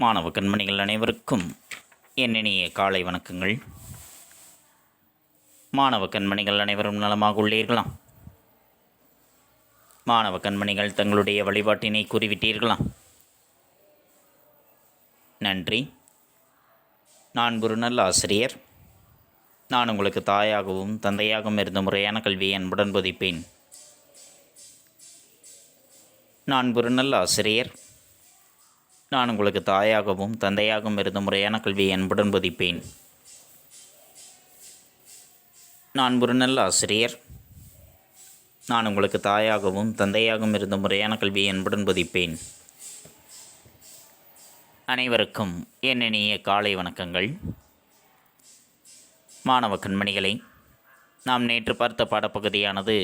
மாணவ கண்மணிகள் அனைவருக்கும் என் இனிய காலை வணக்கங்கள். மாணவ கண்மணிகள் அனைவரும் நலமாக உள்ளீர்களா? மாணவ கண்மணிகள் தங்களுடைய வழிபாட்டினை கூறிவிட்டீர்களா? நன்றி. நான் ஒரு நல்ல ஆசிரியர். நான் உங்களுக்கு தாயாகவும் தந்தையாகவும் இருந்த முறையான கல்வியை அன்புடன் போதிப்பேன். நான் ஒரு நல்ல ஆசிரியர். நான் உங்களுக்கு தாயாகவும் தந்தையாகவும் இருந்த முறையான கல்வியை அன்புடன் போதிப்பேன். நான் ஒரு நல்ல ஆசிரியர். நான் உங்களுக்கு தாயாகவும் தந்தையாகவும் இருந்த முறையான கல்வியை அன்புடன் போதிப்பேன். அனைவருக்கும் என் இனிய காலை வணக்கங்கள். மாணவ கண்மணிகளை, நாம் நேற்று பார்த்த பாடப்பகுதியானது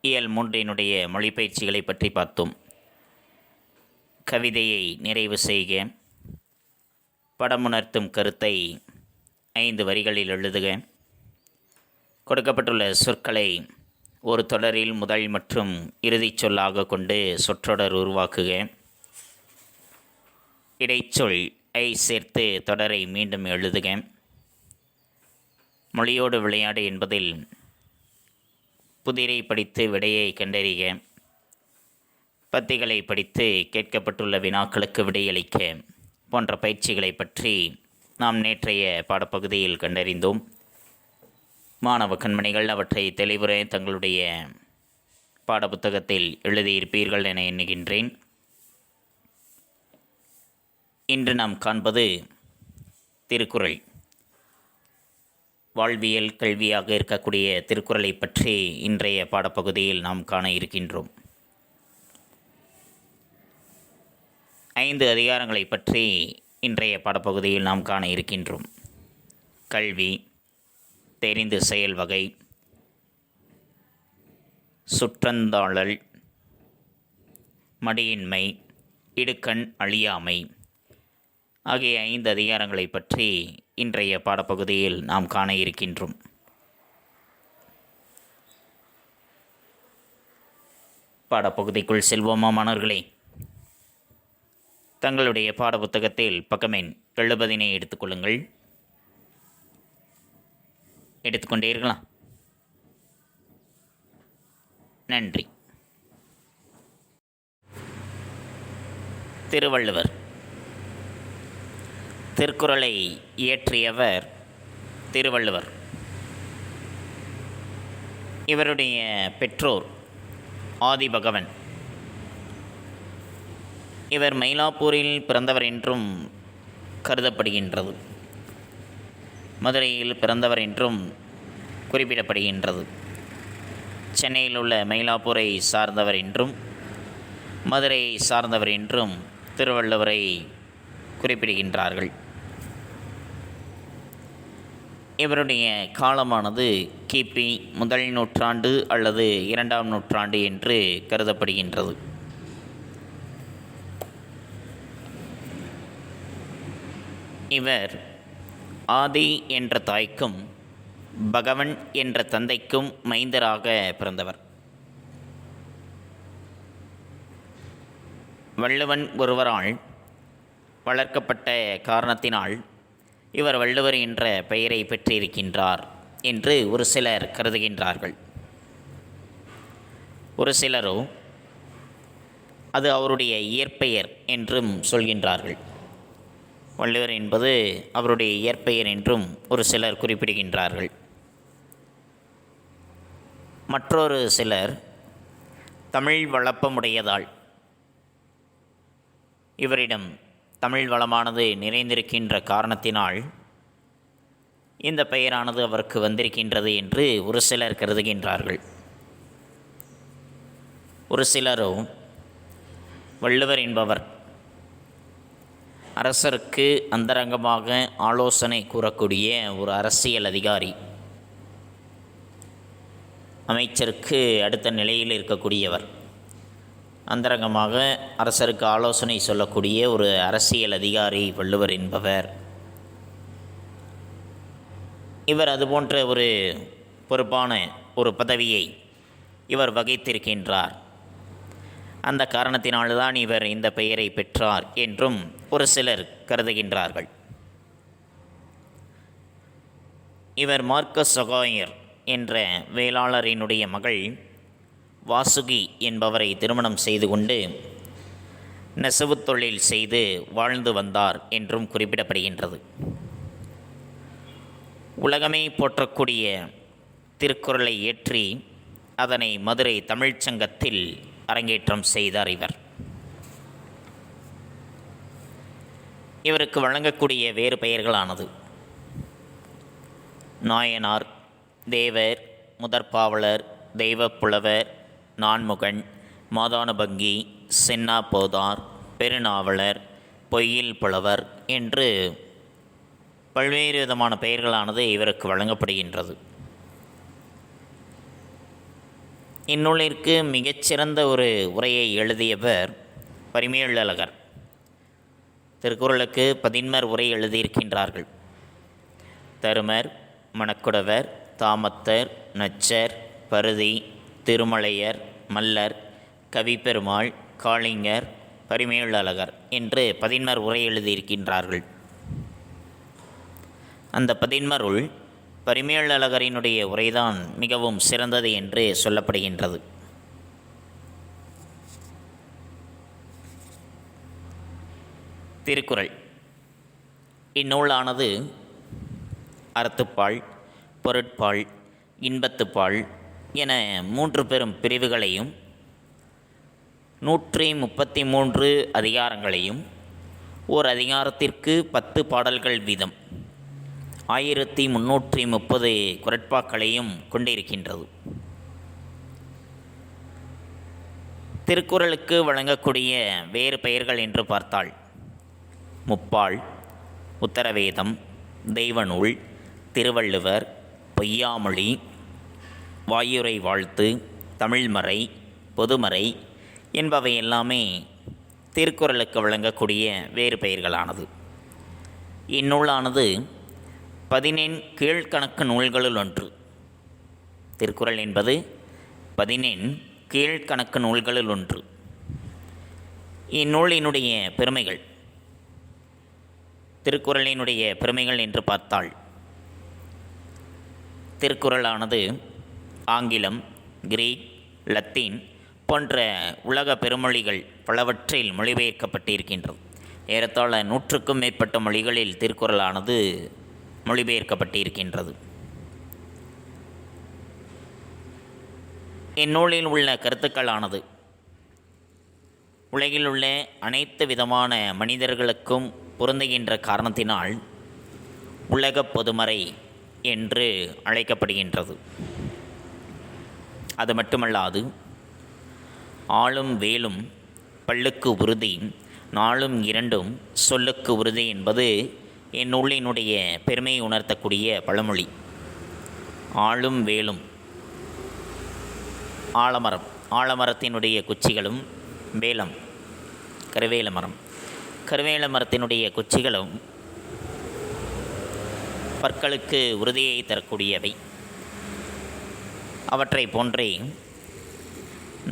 இயல் 3 மொழிப்பயிற்சிகளை பற்றி பார்த்தோம். கவிதையை நிறைவு செய்க, படமுணர்த்தும் கருத்தை 5 வரிகளில் எழுதுக, கொடுக்கப்பட்டுள்ள சொற்களை ஒரு தொடரில் முதல் மற்றும் இறுதிச் சொல்லாக கொண்டு சொற்றொடர் உருவாக்குக, இடைச்சொல் ஐ சேர்த்து தொடரை மீண்டும் எழுதுக, மொழியோடு விளையாடு என்பதில் புதிரை படித்து விடையை கண்டறிக, பத்திகளை படித்து கேட்கப்பட்டுள்ள வினாக்களுக்கு விடையளிக்க போன்ற பயிற்சிகளை பற்றி நாம் நேற்றைய பாடப்பகுதியில் கண்டறிந்தோம். மாணவ கண்மணிகள் அவற்றை தெளிவுரை தங்களுடைய பாடப்புத்தகத்தில் எழுதியிருப்பீர்கள் என எண்ணுகின்றேன். இன்று நாம் காண்பது திருக்குறள். வாழ்வியல் கல்வியாக இருக்கக்கூடிய திருக்குறளை பற்றி இன்றைய பாடப்பகுதியில் நாம் காண இருக்கின்றோம். 5 அதிகாரங்களை பற்றி இன்றைய பாடப்பகுதியில் நாம் காண இருக்கின்றோம். கல்வி, தெரிந்து செயல் வகை, சுற்றந்தாழல், மடியின்மை, இடுக்கண் அழியாமை ஆகிய 5 அதிகாரங்களை பற்றி இன்றைய பாடப்பகுதியில் நாம் காண இருக்கின்றோம். பாடப்பகுதிக்குள் செல்வோமா மாணவர்களே? தங்களுடைய பாடப்புத்தகத்தில் பக்கம் எண் 70 எடுத்துக்கொள்ளுங்கள். எடுத்துக்கொண்டீர்களா? நன்றி. திருவள்ளுவர். திருக்குறளை இயற்றியவர் திருவள்ளுவர். இவருடைய பெற்றோர் ஆதிபகவன். இவர் மயிலாப்பூரில் பிறந்தவர் என்றும் கருதப்படுகின்றது. மதுரையில் பிறந்தவர் என்றும் குறிப்பிடப்படுகின்றது. சென்னையில் உள்ள மயிலாப்பூரை சார்ந்தவர் என்றும் மதுரையை சார்ந்தவர் என்றும் திருவள்ளுவரை குறிப்பிடுகின்றார்கள். இவருடைய காலமானது கிபி 1 நூற்றாண்டு அல்லது 2ஆம் நூற்றாண்டு என்று கருதப்படுகின்றது. இவர் ஆதி என்ற தாய்க்கும் பகவன் என்ற தந்தைக்கும் மைந்தராக பிறந்தவர். வள்ளுவன் ஒருவரால் வளர்க்கப்பட்ட காரணத்தினால் இவர் வள்ளுவர் என்ற பெயரை பெற்றிருக்கின்றார் என்று ஒரு சிலர் கருதுகின்றார்கள். ஒரு சிலரோ அது அவருடைய இயற்பெயர் என்றும் சொல்கின்றார்கள். வள்ளுவர் என்பது அவருடைய இயற்பெயர் என்றும் ஒரு சிலர் குறிப்பிடுகின்றார்கள். மற்றொரு சிலர் தமிழ் வளப்பமுடையதால் இவரிடம் தமிழ் வளமானது நிறைந்திருக்கின்ற காரணத்தினால் இந்த பெயரானது அவருக்கு வந்திருக்கின்றது என்று ஒரு சிலர் கருதுகின்றார்கள். ஒரு சிலரோ வள்ளுவர் என்பவர் அரசருக்கு அந்தரங்கமாக ஆலோசனை கூறக்கூடிய ஒரு அரசியல் அதிகாரி, அமைச்சருக்கு அடுத்த நிலையில் இருக்கக்கூடியவர், அந்தரங்கமாக அரசருக்கு ஆலோசனை சொல்லக்கூடிய ஒரு அரசியல் அதிகாரி வள்ளுவர் என்பவர். இவர் அதுபோன்ற ஒரு பொறுப்பான ஒரு பதவியை இவர் வகித்திருக்கின்றார். அந்த காரணத்தினால்தான் இவர் இந்த பெயரை பெற்றார் என்றும் ஒரு சிலர் கருதுகின்றார்கள். இவர் மார்க்கஸ் சகாயர் என்ற வேளாளரினுடைய மகள் வாசுகி என்பவரை திருமணம் செய்து கொண்டு நெசவு தொழில் செய்து வாழ்ந்து வந்தார் என்றும் குறிப்பிடப்படுகின்றது. உலகமே போற்றக்கூடிய திருக்குறளை ஏற்றி அதனை மதுரை தமிழ்ச்சங்கத்தில் அரங்கேற்றம் செய்தார் இவர். இவருக்கு வழங்கக்கூடிய வேறு பெயர்களானது நாயனார், தேவர், முதற்பாவலர், தெய்வப்புலவர், நான்முகன், மாதானபங்கி, சென்னா போதார், பெருநாவலர், பொய்யில் புலவர் என்று பல்வேறு விதமான பெயர்களானது இவருக்கு வழங்கப்படுகின்றது. இந்நூலிற்கு மிகச்சிறந்த ஒரு உரையை எழுதியவர் பரிமேலழகர். திருக்குறளுக்கு 11 உரை எழுதியிருக்கின்றார்கள். தருமர், மணக்குடவர், தாமத்தர், நச்சர், பருதி, திருமலையர், மல்லர், கவிப்பெருமாள், காளிங்கர், பரிமேலழகர் என்று 11 உரை எழுதியிருக்கின்றார்கள். அந்த 11 பரிமேலழகரினுடைய உரைதான் மிகவும் சிறந்தது என்று சொல்லப்படுகின்றது. திருக்குறள் இந்நூலானது அறத்துப்பால், பொருட்பால், இன்பத்துப்பால் என 3 பெரும் பிரிவுகளையும் 133 அதிகாரங்களையும் ஓர் அதிகாரத்திற்கு 10 பாடல்கள் வீதம் 1330 குறட்பாக்களையும் கொண்டிருக்கின்றது. திருக்குறளுக்கு வழங்கக்கூடிய வேறு பெயர்கள் என்று பார்த்தால் முப்பால், உத்தரவேதம், தெய்வநூல், திருவள்ளுவர், பொய்யாமொழி, வாயுரை வாழ்த்து, தமிழ்மறை, பொதுமறை என்பவை எல்லாமே திருக்குறளுக்கு வழங்கக்கூடிய வேறு பெயர்களானது. இந்நூலானது 14 கீழ்கணக்கு நூல்களுள் ஒன்று. திருக்குறள் என்பது 14 கீழ்கணக்கு நூல்களுள் ஒன்று. இந்நூலினுடைய பெருமைகள், திருக்குறளினுடைய பெருமைகள் என்று பார்த்தால் திருக்குறளானது ஆங்கிலம், கிரீக், லத்தீன் போன்ற உலக பெருமொழிகள் பலவற்றில் மொழிபெயர்க்கப்பட்டிருக்கின்றது. ஏறத்தாழ 100க்கும் மேற்பட்ட மொழிகளில் திருக்குறளானது மொழிபெயர்க்கப்பட்டிருக்கின்றது. இந்நூலில் உள்ள கருத்துக்களானது உலகில் உள்ள அனைத்து விதமான மனிதர்களுக்கும் பொருந்துகின்ற காரணத்தினால் உலகப் பொதுமறை என்று அழைக்கப்படுகின்றது. அது மட்டுமல்லாது ஆளும் வேலும் பல்லுக்கு உறுதி, நாளும் இரண்டும் சொல்லுக்கு உறுதி என்பது இந்நூலினுடைய பெருமையை உணர்த்தக்கூடிய பழமொழி. ஆளும் வேலும், ஆலமரம், ஆலமரத்தினுடைய குச்சிகளும், வேலம் கருவேல மரம், கருவேல மரத்தினுடைய குச்சிகளும் பற்களுக்கு உறுதியை தரக்கூடியவை. அவற்றை போன்றே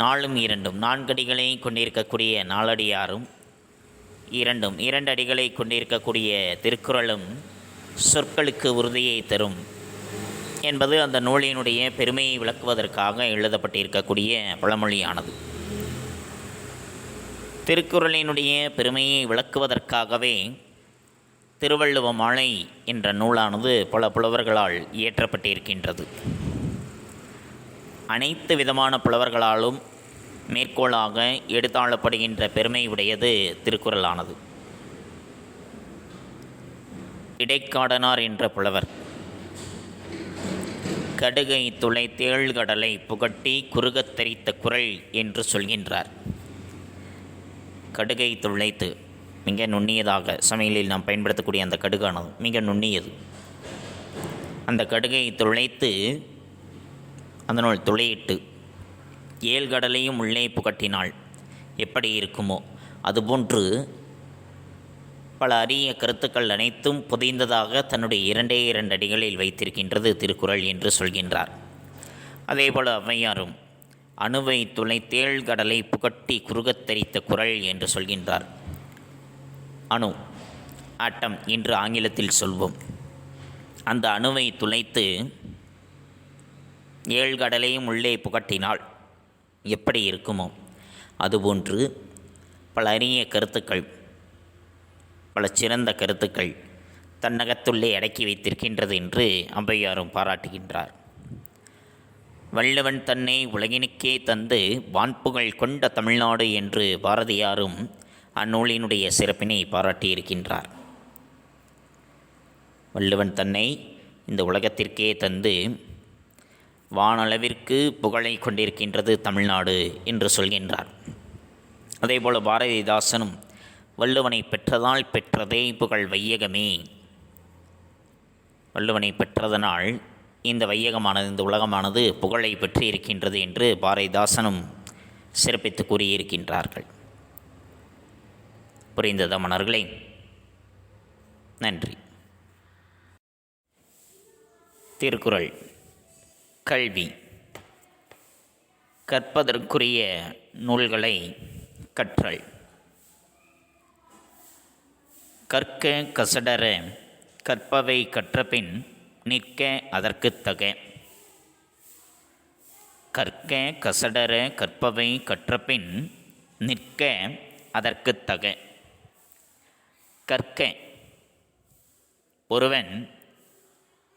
நாளும் இரண்டும், 4 அடிகளை கொண்டிருக்கக்கூடிய நாலடியாரும், இரண்டு அடிகளை கொண்டிருக்கக்கூடிய திருக்குறளும் சொற்களுக்கு உறுதியை தரும் என்பது அந்த நூலினுடைய பெருமையை விளக்குவதற்காக எழுதப்பட்டிருக்கக்கூடிய பழமொழியானது. திருக்குறளினுடைய பெருமையை விளக்குவதற்காகவே திருவள்ளுவ மாலை என்ற நூலானது பல புலவர்களால் இயற்றப்பட்டிருக்கின்றது. அனைத்து விதமான புலவர்களாலும் மேற்கோளாக எடுத்தாளப்படுகின்ற பெருமை உடையது திருக்குறளானது. இடைக்காடனார் என்ற புலவர் கடுகை துளை தேழ்கடலை புகட்டி குறுகத் தரித்த குறள் என்று சொல்கின்றார். கடுகை துளைத்து, மிக நுண்ணியதாக சமையலில் நாம் பயன்படுத்தக்கூடிய அந்த கடுகானது மிக நுண்ணியது. அந்த கடுகை துளைத்து அதனுள் துளையிட்டு 7 கடலையும் உள்ளே புகட்டினாள் எப்படி இருக்குமோ அதுபோன்று பல அரிய கருத்துக்கள் அனைத்தும் புதைந்ததாக தன்னுடைய 2 அடிகளில் வைத்திருக்கின்றது திருக்குறள் என்று சொல்கின்றார். அதேபோல் ஔவையாரும் அணுவை துளைத்தேள் கடலை புகட்டி குறுகத் தரித்த குரல் என்று சொல்கின்றார். அணு, ஆட்டம் என்று ஆங்கிலத்தில் சொல்வோம். அந்த அணுவை துளைத்து 7 கடலையும் உள்ளே புகட்டினால் எப்படி இருக்குமோ அதுபோன்று பல அரிய கருத்துக்கள், பல சிறந்த கருத்துக்கள் தன்னகத்துள்ளே அடக்கி வைத்திருக்கின்றது என்று ஔவையாரும் பாராட்டுகின்றார். வள்ளுவன் தன்னை உலகினுக்கே தந்து வான்புகழ் கொண்ட தமிழ்நாடு என்று பாரதியாரும் அந்நூலினுடைய சிறப்பினை பாராட்டியிருக்கின்றார். வள்ளுவன் தன்னை இந்த உலகத்திற்கே தந்து வானளவிற்கு புகழை கொண்டிருக்கின்றது தமிழ்நாடு என்று சொல்கின்றார். அதேபோல் பாரதிதாசனும் வள்ளுவனை பெற்றதால் பெற்றதே புகழ் வையகமே, வள்ளுவனை பெற்றதனால் இந்த வையகமானது, இந்த உலகமானது புகழை பெற்று இருக்கின்றது என்று பாரதிதாசனும் சிறப்பித்து கூறியிருக்கின்றார்கள். புரிந்ததா மன்னர்களே? நன்றி. திருக்குறள். கல்வி. கற்பதற்குரிய நூல்களை கற்றல். கற்க கசடர கற்பவை கற்றபின் நிற்க அதற்குத் தக. கற்க கசடர கற்பவை கற்றபின் நிற்க அதற்குத் தக. கற்க, ஒருவன்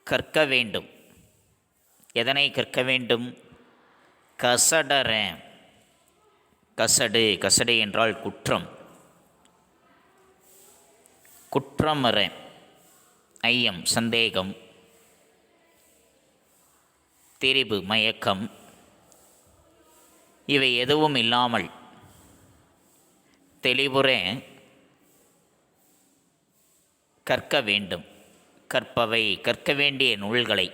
கற்க வேண்டும். எதனை கற்க வேண்டும்? கசடர. கசடு, கசடு என்றால் குற்றம். குற்றமற, ஐயம், சந்தேகம், திரிபு, மயக்கம், இவை எதுவும் இல்லாமல் தெளிவுற கற்க வேண்டும். கற்பவை, கற்க வேண்டிய நூல்களை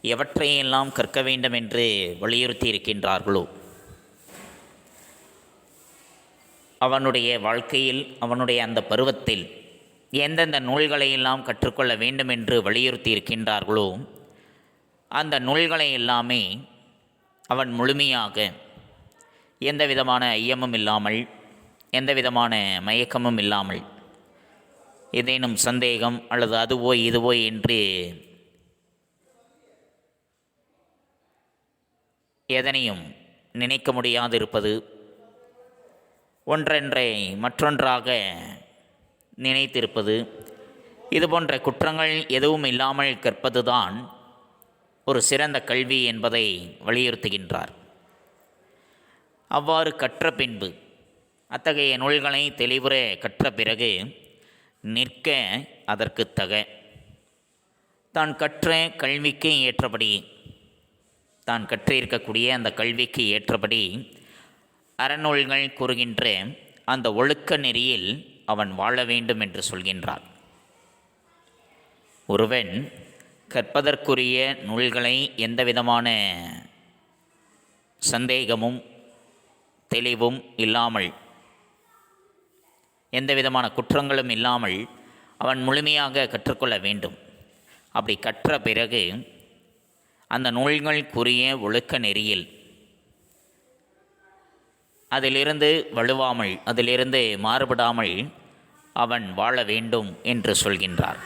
எவற்றையெல்லாம் கற்க வேண்டும் என்று வலியுறுத்தி இருக்கின்றார்களோ அவனுடைய வாழ்க்கையில், அவனுடைய அந்த பருவத்தில் எந்தெந்த நூல்களையெல்லாம் கற்றுக்கொள்ள வேண்டும் என்று வலியுறுத்தி இருக்கின்றார்களோ அந்த நூல்களை எல்லாமே அவன் முழுமையாக, எந்த விதமான ஐயமும் இல்லாமல், எந்த விதமான மயக்கமும் இல்லாமல், ஏதேனும் சந்தேகம் அல்லது அதுவோ இதுவோ என்று எதனையும் நினைக்க முடியாது இருப்பது, ஒன்றென்றை மற்றொன்றாக நினைத்திருப்பது, இதுபோன்ற குற்றங்கள் எதுவும் இல்லாமல் கற்பதுதான் ஒரு சிறந்த கல்வி என்பதை வலியுறுத்துகின்றார். அவ்வாறு கற்ற பின்பு, அத்தகைய நூல்களை தெளிவுற கற்ற பிறகு நிற்க அதற்கு தக. தான் கற்ற கல்விக்கு ஏற்றபடி, தான் கற்றிருக்கக்கூடிய அந்த கல்விக்கு ஏற்றபடி அறநூல்கள் கூறுகின்ற அந்த ஒழுக்க நெறியில் அவன் வாழ வேண்டும் என்று சொல்கின்றார். ஒருவன் கற்பதற்குரிய நூல்களை எந்தவிதமான சந்தேகமும் தெளிவும் இல்லாமல், எந்த விதமான குற்றங்களும் இல்லாமல் அவன் முழுமையாக கற்றுக்கொள்ள வேண்டும். அப்படி கற்ற பிறகு அந்த நூல்களுக்குரிய ஒழுக்க நெறியில் அதிலிருந்து வலுவாமல், அதிலிருந்து மாறுபடாமல் அவன் வாழ வேண்டும் என்று சொல்கின்றார்.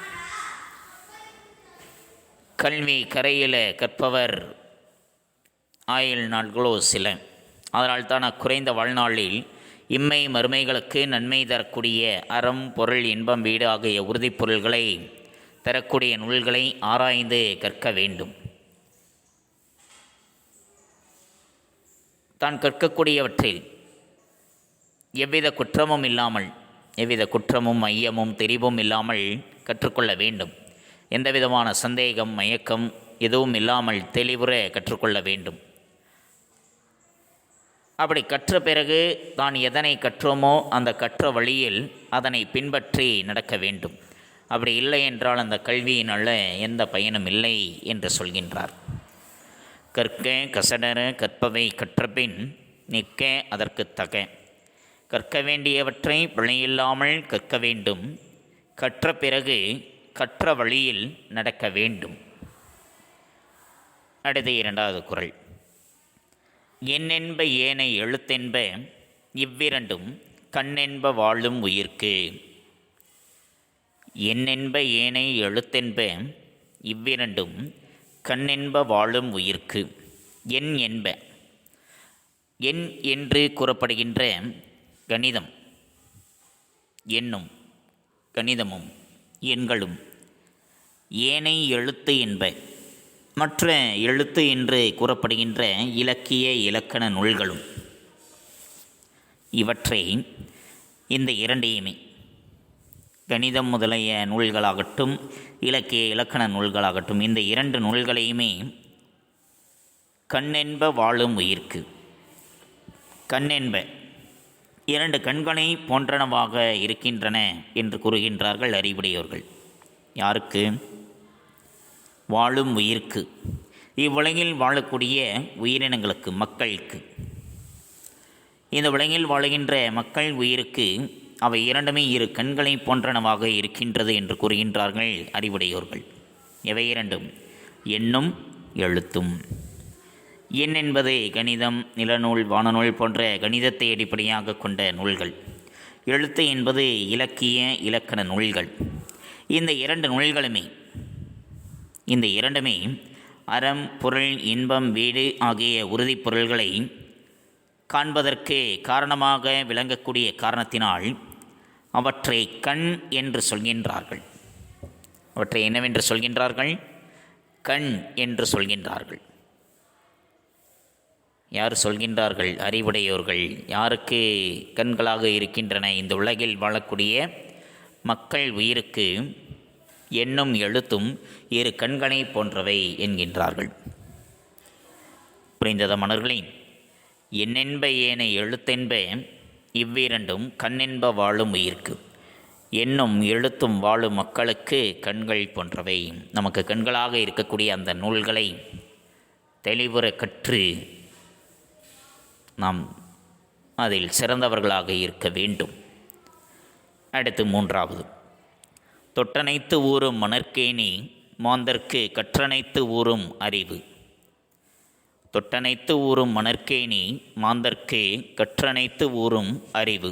கல்வி கரையில் கற்பவர் ஆயுள் நாட்களோ சில. அதனால்தான் அக்குறைந்த வாழ்நாளில் இம்மை மறுமைகளுக்கு நன்மை தரக்கூடிய அறம், பொருள், இன்பம், வீடு ஆகிய உறுதிப்பொருள்களை தரக்கூடிய நூல்களை ஆராய்ந்து கற்க வேண்டும். தான் கற்கக்கூடியவற்றில் எவ்வித குற்றமும் இல்லாமல், எவ்வித குற்றமும் ஐயமும் திரிபும் இல்லாமல் கற்றுக்கொள்ள வேண்டும். எந்த விதமான சந்தேகம், மயக்கம் எதுவும் இல்லாமல் தெளிவுற கற்றுக்கொள்ள வேண்டும். அப்படி கற்ற பிறகு தான் எதனை கற்றோமோ அந்த கற்ற வழியில் அதனை பின்பற்றி நடக்க வேண்டும். அப்படி இல்லை என்றால் அந்த கல்வியினால் எந்த பயனும் இல்லை என்று சொல்கின்றார். கற்க கசடர கற்பவை கற்றபின் நிற்க அதற்கு தக. கற்க வேண்டியவற்றை பிழையில்லாமல் கற்க வேண்டும். கற்ற பிறகு கற்ற வழியில் நடக்க வேண்டும். அடுத்த 2வது குறள். எண்ணென்ப ஏனை எழுத்தென்ப இவ்விரண்டும் கண்ணென்ப வாழும் உயிர்க்கு. எண்ணென்ப ஏனை எழுத்தென்ப இவ்விரண்டும் கண்ணென்ப வாழும் உயிர்க்கு. எண் என்ப எண் என்று கூறப்படுகின்ற கணிதம், எண்ணும் கணிதமும் எண்களும். ஏனை எழுத்து என்ப மற்ற எழுத்து என்று கூறப்படுகின்ற இலக்கிய இலக்கண நூல்களும். இவற்றை இந்த இரண்டையுமே கணிதம் முதலிய நூல்களாகட்டும் இலக்கிய இலக்கண நூல்களாகட்டும் இந்த இரண்டு நூல்களையுமே கண்ணென்ப வாழும் உயிர்க்கு. கண்ணென்ப இரண்டு கண்களை போன்றனவாக இருக்கின்றன என்று கூறுகின்றார்கள் அறிவுடையோர்கள். யாருக்கு? வாழும் உயிர்க்கு, இவ்வுலகில் வாழக்கூடிய உயிரினங்களுக்கு, மக்களுக்கு. இந்த உலகில் வாழுகின்ற மக்கள் உயிருக்கு அவை இரண்டுமே இரு கண்களை போன்றனவாக இருக்கின்றது என்று கூறுகின்றார்கள் அறிவுடையோர்கள். எவை இரண்டும்? எண்ணும் எழுத்தும். எண் என்பது கணிதம், நிலநூல், வானநூல் போன்ற கணிதத்தை அடிப்படையாக கொண்ட நூல்கள். எழுத்து என்பது இலக்கிய இலக்கண நூல்கள். இந்த இரண்டுமே அறம், பொருள், இன்பம், வீடு ஆகிய உறுதிப் பொருள்களை காண்பதற்கு காரணமாக விளங்கக்கூடிய காரணத்தினால் அவற்றை கண் என்று சொல்கின்றார்கள். அவற்றை என்னவென்று சொல்கின்றார்கள்? கண் என்று சொல்கின்றார்கள். யார் சொல்கின்றார்கள்? அறிவுடையோர்கள். யாருக்கு கண்களாக இருக்கின்றன? இந்த உலகில் வாழக்கூடிய மக்கள் உயிருக்கு எண்ணும் எழுத்தும் இரு கண்களை போன்றவை என்கின்றார்கள். புரிந்தத மலர்களே? எண்ணென்ப ஏனை எழுத்தென்ப இவ்விரண்டும் கண்ணென்ப வாழும் உயிர்க்கு. எண்ணும் எழுத்தும் வாழும் மக்களுக்கு கண்கள் போன்றவை. நமக்கு கண்களாக இருக்கக்கூடிய அந்த நூல்களை தெளிவுற கற்று நாம் அதில் சிறந்தவர்களாக இருக்க வேண்டும். அடுத்து மூன்றாவது, தொட்டனைத்து ஊறும் மணற்கேணி மாந்தர்க்கு கற்றனைத்து ஊறும் அறிவு. தொட்டனைத்து ஊறும் மணற்கேணி மாந்தர்க்கு கற்றனைத்து ஊறும் அறிவு.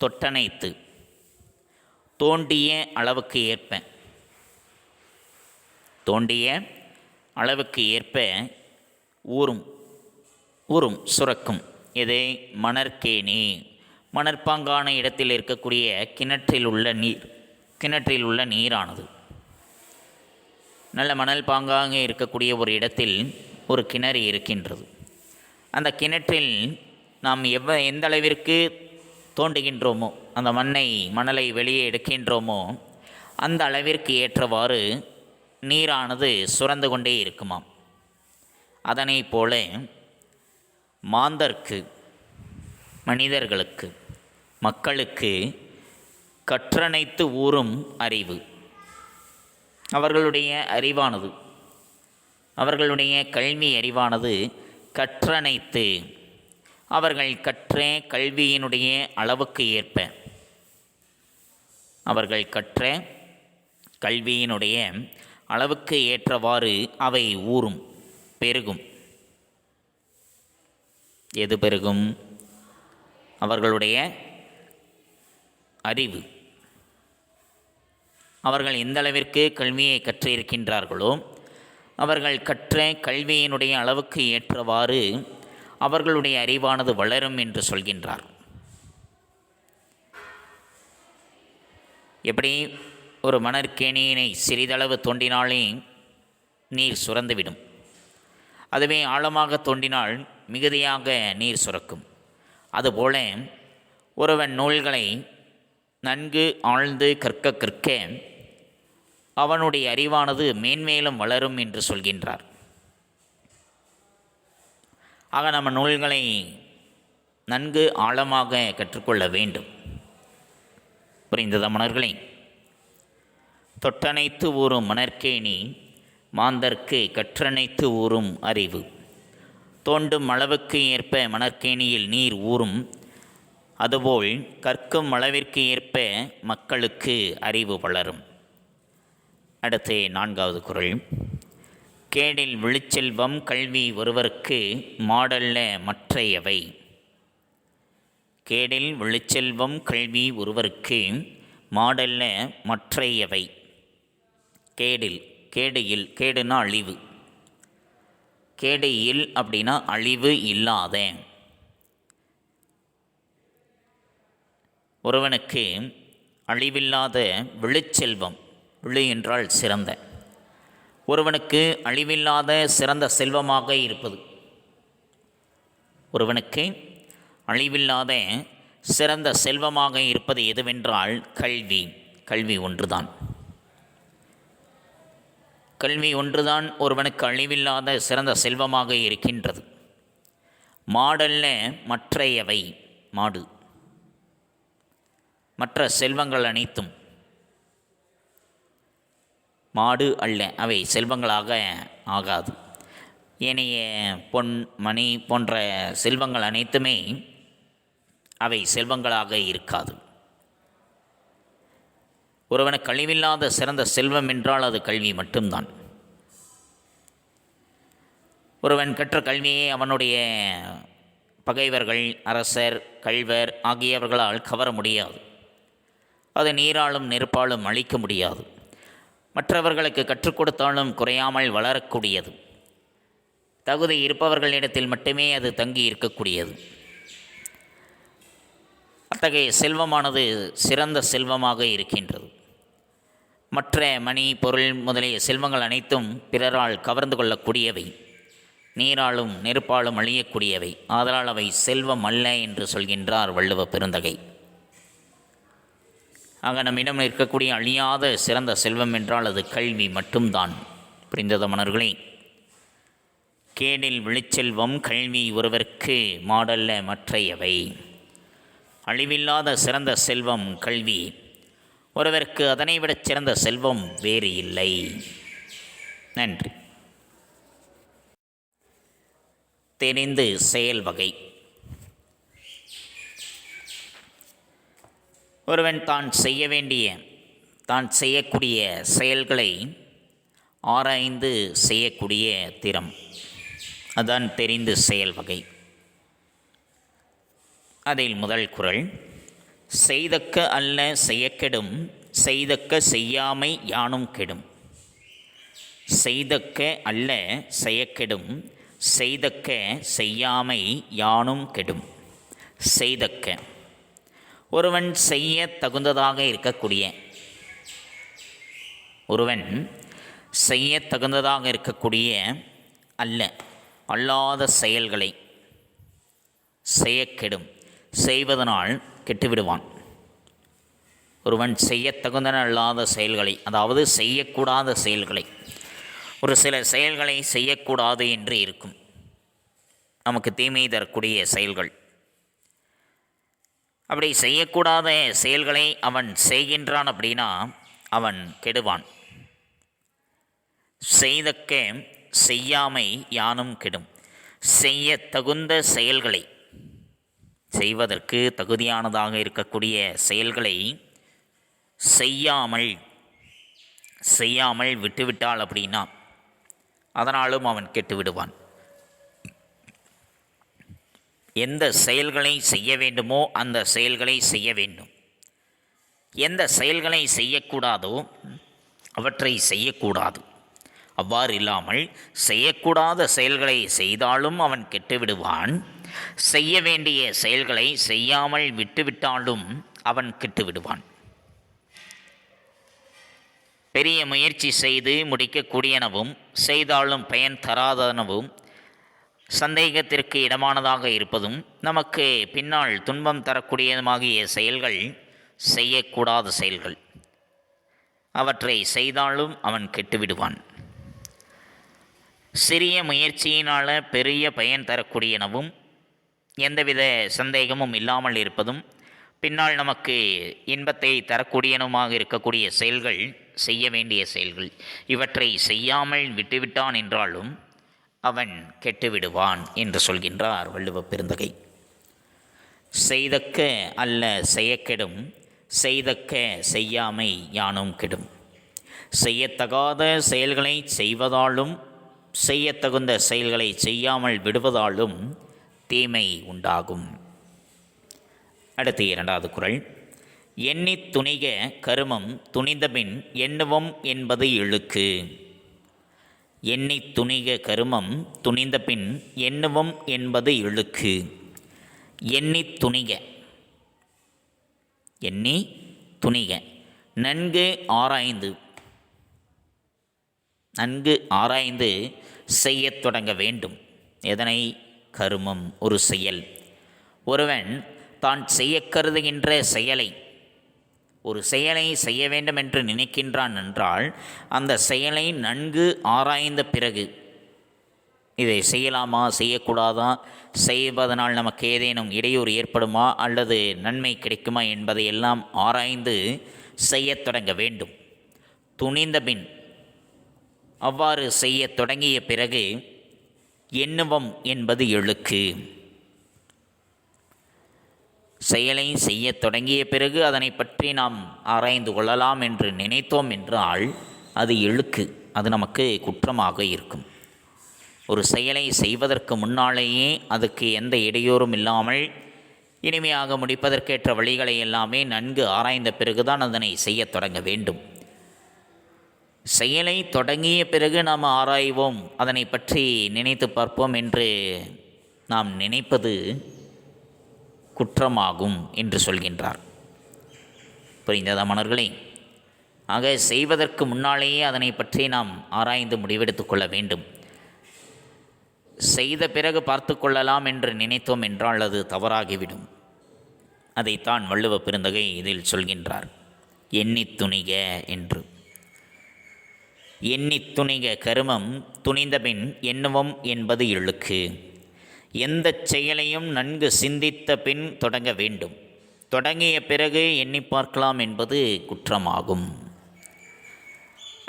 தொட்டனைத்து தோண்டிய அளவுக்கு ஏற்ப, தோண்டிய அளவுக்கு ஏற்ப ஊறும் சுரக்கும். இது மணற்கேணி. மணற்பாங்கான இடத்தில் இருக்கக்கூடிய கிணற்றில் உள்ள நீரானது. நல்ல மணல் பாங்காக இருக்கக்கூடிய ஒரு இடத்தில் ஒரு கிணறு இருக்கின்றது. அந்த கிணற்றில் நாம் எந்த அளவிற்கு தோண்டுகின்றோமோ, அந்த மணலை வெளியே எடுக்கின்றோமோ அந்த அளவிற்கு ஏற்றவாறு நீரானது சுரந்து கொண்டே இருக்குமாம். அதனை போல மாந்தர்க்கு, மனிதர்களுக்கு, மக்களுக்கு கற்றனைத்து ஊறும் அறிவு. அவர்களுடைய அறிவானது, அவர்களுடைய கல்வி அறிவானது கற்றனைத்து, அவர்கள் கற்ற கல்வியினுடைய அளவுக்கு ஏற்ப, அவர்கள் கற்ற கல்வியினுடைய அளவுக்கு ஏற்றவாறு அவை ஊறும், பெருகும். எது பெருகும்? அவர்களுடைய அறிவு. அவர்கள் எந்த அளவிற்கு கல்வியை கற்றிருக்கின்றார்களோ அவர்கள் கற்ற கல்வியினுடைய அளவுக்கு ஏற்றவாறு அவர்களுடைய அறிவானது வளரும் என்று சொல்கின்றார். எப்படி ஒரு மணற்கேணியினை சிறிதளவு தோண்டினாலே நீர் சுரந்துவிடும். அதுவே ஆழமாக தோண்டினால் மிகுதியாக நீர் சுரக்கும். அதுபோல ஒருவன் நூல்களை நன்கு ஆழ்ந்து கற்க அவனுடைய அறிவானது மேன்மேலும் வளரும் என்று சொல்கின்றார். ஆக நம்ம நூல்களை நன்கு ஆழமாக கற்றுக்கொள்ள வேண்டும். புரிந்ததா மணர்களே? தொட்டனைத்து ஊறும் மணற்கேணி மாந்தர்க்கு கற்றனைத்து ஊறும் அறிவு. தோண்டும் அளவுக்கு ஏற்ப மணற்கேணியில் நீர் ஊறும், அதுபோல் கற்கும் அளவிற்கு ஏற்ப மக்களுக்கு அறிவு வளரும். அடுத்து நான்காவது குறள். கேடில் விழுச்செல்வம் கல்வி ஒருவர்க்கு மாடல்ல மற்றையவை. கேடில் விழுச்செல்வம் கல்வி ஒருவர்க்கு மாடல்ல மற்றையவை. கேடில், கேடு இல், கேடுனா அழிவு. கேடு இல் அப்படின்னா அழிவு இல்லாத. ஒருவனுக்கு அழிவில்லாத விழுச்செல்வம், விழு என்றால் சிறந்த, ஒருவனுக்கு அழிவில்லாத சிறந்த செல்வமாக இருப்பது. ஒருவனுக்கு அழிவில்லாத சிறந்த செல்வமாக இருப்பது எதுவென்றால் கல்வி. கல்வி ஒன்றுதான். கல்வி ஒன்றுதான் ஒருவனுக்கு அழிவில்லாத சிறந்த செல்வமாக இருக்கின்றது. மாடல்ல மற்றையவை, மாடு மற்ற செல்வங்கள் அனைத்தும் மாடு அல்ல, அவை செல்வங்களாக ஆகாது. ஏனைய பொன் மணி போன்ற செல்வங்கள் அனைத்துமே அவை செல்வங்களாக இருக்காது. ஒருவனுக்கு அழிவில்லாத சிறந்த செல்வம் என்றால் அது கல்வி மட்டும்தான். ஒருவன் கற்ற கல்வியை அவனுடைய பகைவர்கள், அரசர், கள்வர் ஆகியவர்களால் கவர முடியாது. அது நீராலும் நெருப்பாலும் அழிக்க முடியாது. மற்றவர்களுக்கு கற்றுக் கொடுத்தாலும் குறையாமல் வளரக்கூடியது. தகுதி இருப்பவர்களிடத்தில் மட்டுமே அது தங்கி இருக்கக்கூடியது. அத்தகைய செல்வமானது சிறந்த செல்வமாக இருக்கின்றது. மற்ற மணி, பொருள் முதலிய செல்வங்கள் அனைத்தும் பிறரால் கவர்ந்து கொள்ளக்கூடியவை, நீராலும் நெருப்பாலும் அழியக்கூடியவை. ஆதலால் அவை செல்வம் அல்ல என்று சொல்கின்றார் வள்ளுவ பெருந்தகை. ஆக நம்மிடம் இருக்கக்கூடிய அழியாத சிறந்த செல்வம் என்றால் அது கல்வி மட்டும்தான். புரிந்தத மன்னர்களே? கேடில் விழுச்செல்வம் கல்வி ஒருவர்க்கு மாடல்ல மற்றையவை. அழிவில்லாத சிறந்த செல்வம் கல்வி. ஒருவருக்கு அதனைவிடச் சிறந்த செல்வம் வேறு இல்லை. நன்றி. தெரிந்து செயல் வகை. ஒருவன் தான் செய்ய வேண்டிய, தான் செய்யக்கூடிய செயல்களை ஆராய்ந்து செய்யக்கூடிய திறம், அதான் தெரிந்து செயல் வகை. அதில் முதல் குறள், செய்தக்க அல்ல செய்யக்கெடும், செய்தக்க செய்யாமை யானும் கெடும். செய்தக்க அல்ல செய்யக்கெடும், செய்தக்க செய்யாமை யானும் கெடும். செய்தக்க ஒருவன் செய்ய தகுந்ததாக இருக்கக்கூடிய, ஒருவன் செய்ய தகுந்ததாக இருக்கக்கூடிய அல்ல அல்லாத செயல்களை செய்யக்கெடும், செய்வதனால் கெட்டுவிடுவான். ஒருவன் செய்ய தகுந்தன அல்லாத செயல்களை, அதாவது செய்யக்கூடாத செயல்களை, ஒரு சில செயல்களை செய்யக்கூடாது என்று இருக்கும், நமக்கு தீமை தரக்கூடிய செயல்கள். அப்படி செய்யக்கூடாத செயல்களை அவன் செய்கின்றான் அப்படின்னா அவன் கெடுவான். செய்தக்க செய்யாமை யானும் கெடும். செய்ய தகுந்த செயல்களை, செய்வதற்கு தகுதியானதாக இருக்கக்கூடிய செயல்களை செய்யாமல் விட்டுவிட்டாள் அப்படின்னா அதனாலும் அவன் கெட்டு விடுவான். எந்த செயல்களை செய்ய வேண்டுமோ அந்த செயல்களை செய்ய வேண்டும். எந்த செயல்களை செய்யக்கூடாதோ அவற்றை செய்யக்கூடாது. அவ்வாறு இல்லாமல் செய்யக்கூடாத செயல்களை செய்தாலும் அவன் கெட்டுவிடுவான். செய்ய வேண்டிய செயல்களை செய்யாமல் விட்டுவிட்டாலும் அவன் கெட்டுவிடுவான். பெரிய முயற்சி செய்து முடிக்கக்கூடியனவும் செய்தாலும் பயன் தராதனவும் சந்தேகத்திற்கு இடமானதாக இருப்பதும் நமக்கு பின்னால் துன்பம் தரக்கூடியதுமாகிய செயல்கள் செய்யக்கூடாத செயல்கள். அவற்றை செய்தாலும் அவன் கெட்டுவிடுவான். சிறிய முயற்சியினால் பெரிய பயன் தரக்கூடியனவும் எந்தவித சந்தேகமும் இல்லாமல் இருப்பதும் பின்னால் நமக்கு இன்பத்தை தரக்கூடியனுமாக இருக்கக்கூடிய செயல்கள் செய்ய வேண்டிய செயல்கள். இவற்றை செய்யாமல் விட்டுவிட்டான் என்றாலும் அவன் கெட்டுவிடுவான் என்று சொல்கின்றார் வள்ளுவ பெருந்தகை. செய்தக்க அல்ல செய்யக்கெடும், செய்தக்க செய்யாமை யானும் கெடும். செய்யத்தகாத செயல்களை செய்வதாலும் செய்யத்தகுந்த செயல்களை செய்யாமல் விடுவதாலும் தீமை உண்டாகும். அடுத்து 2வது குறள். எண்ணித் துணிக கருமம் துணிந்தபின் எண்ணுவம் என்பது இழுக்கு. எண்ணித் துணிக கருமம் துணிந்தபின் எண்ணுவம் என்பது இழுக்கு. எண்ணித் துணிக, எண்ணி துணிக, நன்கு ஆராய்ந்து, நன்கு ஆராய்ந்து செய்யத் தொடங்க வேண்டும். எதனை? கருமம், ஒரு செயல். ஒருவன் தான் செய்ய கருதுகின்ற செயலை, ஒரு செயலை செய்ய வேண்டும் என்று நினைக்கின்றான் என்றால் அந்த செயலை நன்கு ஆராய்ந்த பிறகு, இதை செய்யலாமா செய்யக்கூடாதா, செய்வதனால் நமக்கு ஏதேனும் இடையூறு ஏற்படுமா அல்லது நன்மை கிடைக்குமா என்பதை எல்லாம் ஆராய்ந்து செய்யத் தொடங்க வேண்டும். துணிந்தபின், அவ்வாறு செய்ய தொடங்கிய பிறகு எண்ணுவம் என்பது இழுக்கு. செயலை செய்ய தொடங்கிய பிறகு அதனை பற்றி நாம் ஆராய்ந்து கொள்ளலாம் என்று நினைத்தோம் என்றால் அது இழுக்கு, அது நமக்கு குற்றமாக இருக்கும். ஒரு செயலை செய்வதற்கு முன்னாலேயே அதுக்கு எந்த இடையூறும் இல்லாமல் இனிமையாக முடிப்பதற்கேற்ற வழிகளை எல்லாமே நன்கு ஆராய்ந்த பிறகுதான் அதனை செய்ய தொடங்க வேண்டும். செயலை தொடங்கிய பிறகு நாம் ஆராய்வோம், அதனை பற்றி நினைத்து பார்ப்போம் என்று நாம் நினைப்பது குற்றமாகும் என்று சொல்கின்றார். புரிந்ததா மாணவர்களே? ஆக செய்வதற்கு முன்னாலேயே அதனை பற்றி நாம் ஆராய்ந்து முடிவெடுத்து கொள்ள வேண்டும். செய்த பிறகு பார்த்து கொள்ளலாம் என்று நினைத்தோம் என்றால் அது தவறாகிவிடும். அதைத்தான் வள்ளுவ பெருந்தகை இதில் சொல்கின்றார், எண்ணித் துணிக என்று. எண்ணித் துணிக கருமம் துணிந்தபின் எண்ணுவம் என்பது இழுக்கு. எந்த செயலையும் நன்கு சிந்தித்த பின் தொடங்க வேண்டும். தொடங்கிய பிறகு எண்ணி பார்க்கலாம் என்பது குற்றமாகும்.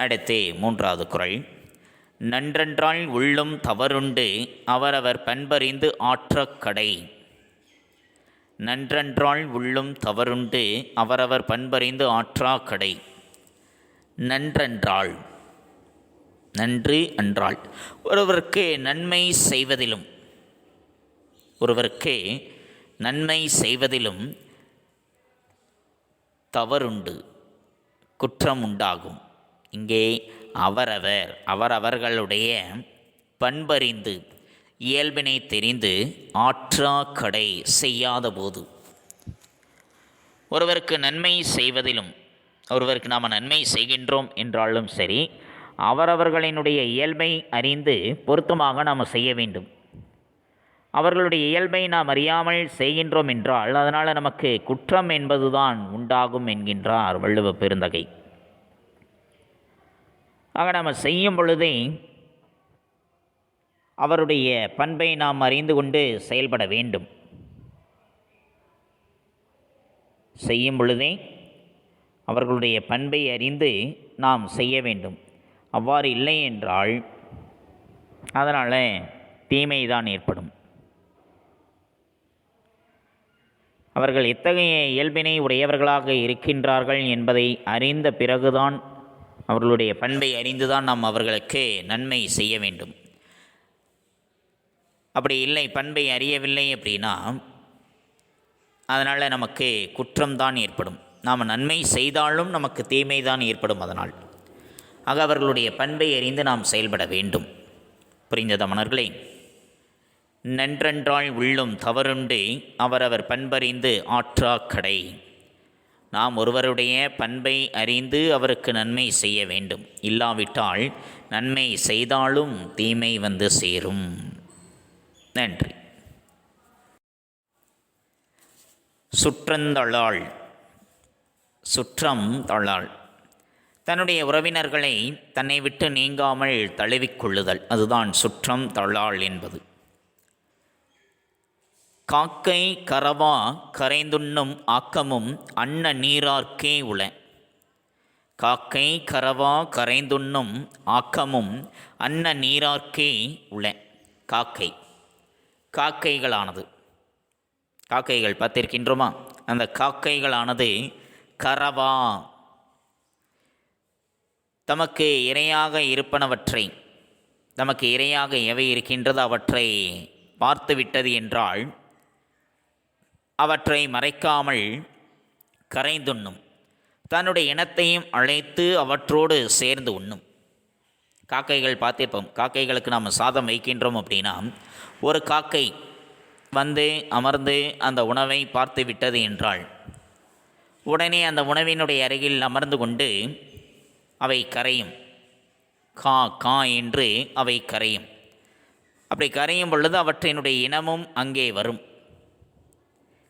அடுத்து 3வது குறள். நன்றென்றால் உள்ளும் தவறுண்டு அவரவர் பண்பறிந்து ஆற்றக் கடை. நன்றென்றால் உள்ளும் தவறுண்டு அவரவர் பண்பறிந்து ஆற்றா கடை. நன்றென்றால், நன்று என்றால் ஒருவருக்கு நன்மை செய்வதிலும், ஒருவருக்கு நன்மை செய்வதிலும் தவறுண்டு, குற்றம் உண்டாகும். இங்கே அவரவர், அவரவர்களுடைய பண்பறிந்து, இயல்பினை தெரிந்து ஆற்றா கடை, செய்யாத போது. ஒருவருக்கு நன்மை செய்வதிலும், ஒருவருக்கு நாம் நன்மை செய்கின்றோம் என்றாலும் சரி, அவரவர்களினுடைய இயல்பை அறிந்து பொருத்தமாக நாம் செய்ய வேண்டும். அவர்களுடைய இயல்பை நாம் அறியாமல் செய்கின்றோம் என்றால் அதனால் நமக்கு குற்றம் என்பதுதான் உண்டாகும் என்கின்றார் வள்ளுவ பெருந்தகை. ஆக நாம் செய்யும் பொழுதே அவருடைய பண்பை நாம் அறிந்து கொண்டு செயல்பட வேண்டும். செய்யும் பொழுதே அவர்களுடைய பண்பை அறிந்து நாம் செய்ய வேண்டும். அவ்வாறு இல்லை என்றால் அதனால் தீமைதான் ஏற்படும். அவர்கள் எத்தகைய இயல்பினை உடையவர்களாக இருக்கின்றார்கள் என்பதை அறிந்த பிறகுதான், அவர்களுடைய பண்பை அறிந்துதான் நாம் அவர்களுக்கு நன்மை செய்ய வேண்டும். அப்படி இல்லை, பண்பை அறியவில்லை அப்படின்னா அதனால் நமக்கு குற்றம்தான் ஏற்படும். நாம் நன்மை செய்தாலும் நமக்கு தீமைதான் ஏற்படும். அதனால் ஆக அவர்களுடைய பண்பை அறிந்து நாம் செயல்பட வேண்டும். புரிந்ததா மாணவர்களே? நன்றென்றால் உள்ளும் தவறுண்டு அவரவர் பண்பறிந்து ஆற்றா கடை. நாம் ஒருவருடைய பண்பை அறிந்து அவருக்கு நன்மை செய்ய வேண்டும். இல்லாவிட்டால் நன்மை செய்தாலும் தீமை வந்து சேரும். நன்றி. சுற்றந்தழாள். சுற்றம் தழாள், தன்னுடைய உறவினர்களை தன்னை விட்டு நீங்காமல் தழுவிக்கொள்ளுதல், அதுதான் சுற்றம் தழாள் என்பது. காக்கை கரவா கரைந்துண்ணும் ஆக்கமும் அன்ன நீரார்க்கே உள. காக்கை கரவா கரைந்துண்ணும் ஆக்கமும் அன்ன நீரார்க்கே உள. காக்கை, காக்கைகளானது, காக்கைகள் பார்த்திருக்கின்றோமா? அந்த காக்கைகளானது கரவா, தமக்கு இரையாக இருப்பனவற்றை, நமக்கு இரையாக எவை இருக்கின்றது அவற்றை பார்த்து விட்டது என்றால் அவற்றை மறைக்காமல் கரைந்துண்ணும். தன்னுடைய இனத்தையும் அழைத்து அவற்றோடு சேர்ந்து உண்ணும். காக்கைகள் பார்த்திருப்போம். காக்கைகளுக்கு நாம் சாதம் வைக்கின்றோம் அப்படின்னா ஒரு காக்கை வந்து அமர்ந்து அந்த உணவை பார்த்து விட்டது என்றால் உடனே அந்த உணவினுடைய அருகில் அமர்ந்து கொண்டு அவை கரையும். கா கா என்று அவை கரையும். அப்படி கரையும் பொழுது அவற்றினுடைய இனமும் அங்கே வரும்.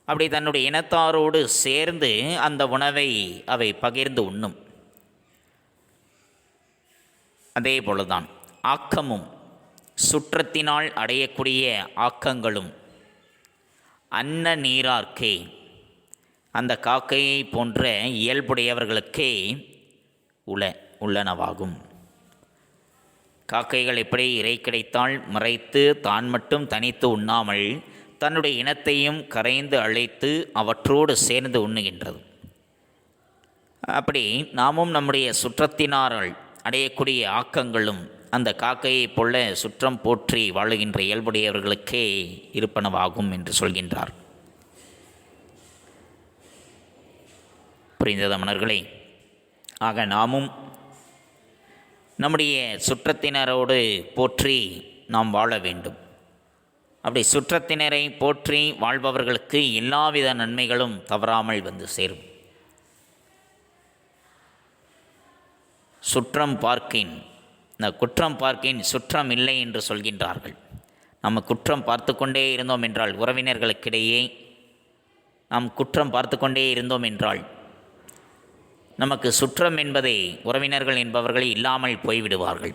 அப்படி தன்னுடைய இனத்தாரோடு சேர்ந்து அந்த உணவை அவை பகிர்ந்து உண்ணும். அதே போலதான் ஆக்கமும் சுற்றத்தினால் அடையக்கூடிய ஆக்கங்களும் அன்ன நீரார்க்கே, அந்த காக்கையை போன்ற இயல்புடையவர்களுக்கே உள்ளனவாகும். காக்கைகள் எப்படி இறை கிடைத்தால் மறைத்து தான் மட்டும் தனித்து உண்ணாமல் தன்னுடைய இனத்தையும் கரைந்து அழைத்து அவற்றோடு சேர்ந்து உண்ணுகின்றது. அப்படி நாமும் நம்முடைய சுற்றத்தினார்கள் அடையக்கூடிய ஆக்கங்களும் அந்த காக்கையைப் போல சுற்றம் போற்றி வாழுகின்ற இயல்புடையவர்களுக்கே இருப்பனவாகும் என்று சொல்கின்றார். புரிந்தத மன்னர்களே? ஆக நாமும் நம்முடைய சுற்றத்தினரோடு போற்றி நாம் வாழ வேண்டும். அப்படி சுற்றத்தினரை போற்றி வாழ்பவர்களுக்கு எல்லாவித நன்மைகளும் தவறாமல் வந்து சேரும். சுற்றம் பார்க்கின், இந்த குற்றம் பார்க்கின் சுற்றம் இல்லை என்று சொல்கின்றார்கள். நம்ம குற்றம் பார்த்து கொண்டே இருந்தோம் என்றால், உறவினர்களுக்கிடையே நாம் குற்றம் பார்த்து கொண்டே இருந்தோம் என்றால் நமக்கு சுற்றம் என்பதை உறவினர்கள் என்பவர்கள் இல்லாமல் போய்விடுவார்கள்.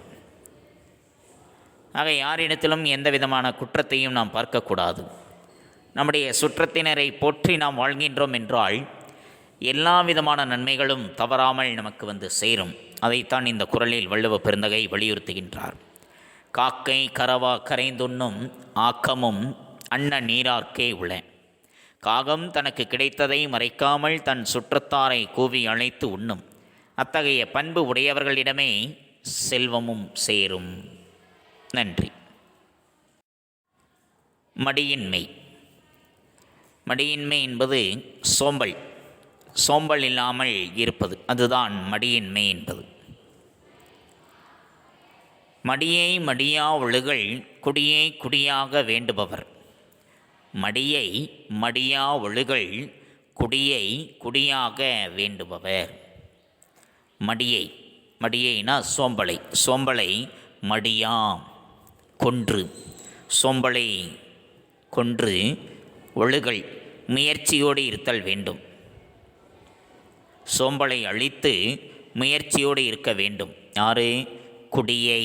ஆக யாரிடத்திலும் எந்த விதமான குற்றத்தையும் நாம் பார்க்கக்கூடாது. நம்முடைய சுற்றத்தினரை போற்றி நாம் வாழ்கின்றோம் என்றால் எல்லா விதமான நன்மைகளும் தவறாமல் நமக்கு வந்து சேரும். அதைத்தான் இந்த குறளில் வள்ளுவ பெருந்தகை வலியுறுத்துகின்றார். காக்கை கரவா கரைந்துண்ணும் ஆக்கமும் அன்ன நீரார்க்கே உள. காகம் தனக்கு கிடைத்ததை மறைக்காமல் தன் சுற்றத்தாரை கூவி அழைத்து உண்ணும். அத்தகைய பண்பு உடையவர்களிடமே செல்வமும் சேரும். நன்றி. மடியின்மை. மடியின்மை என்பது சோம்பல். சோம்பல் இல்லாமல் இருப்பது, அதுதான் மடியின்மை என்பது. மடியை மடியா ஒழுகல் குடியை குடியாக வேண்டுபவர். மடியை மடியா ஒழுகல் குடியை குடியாக வேண்டுபவர். மடியை, மடியைனா சோம்பலை, சோம்பலை மடியா கொன்று, சோம்பலை கொன்று ஒழுகல் முயற்சியோடு இருத்தல் வேண்டும். சோம்பலை அழித்து முயற்சியோடு இருக்க வேண்டும். யாரு? குடியை,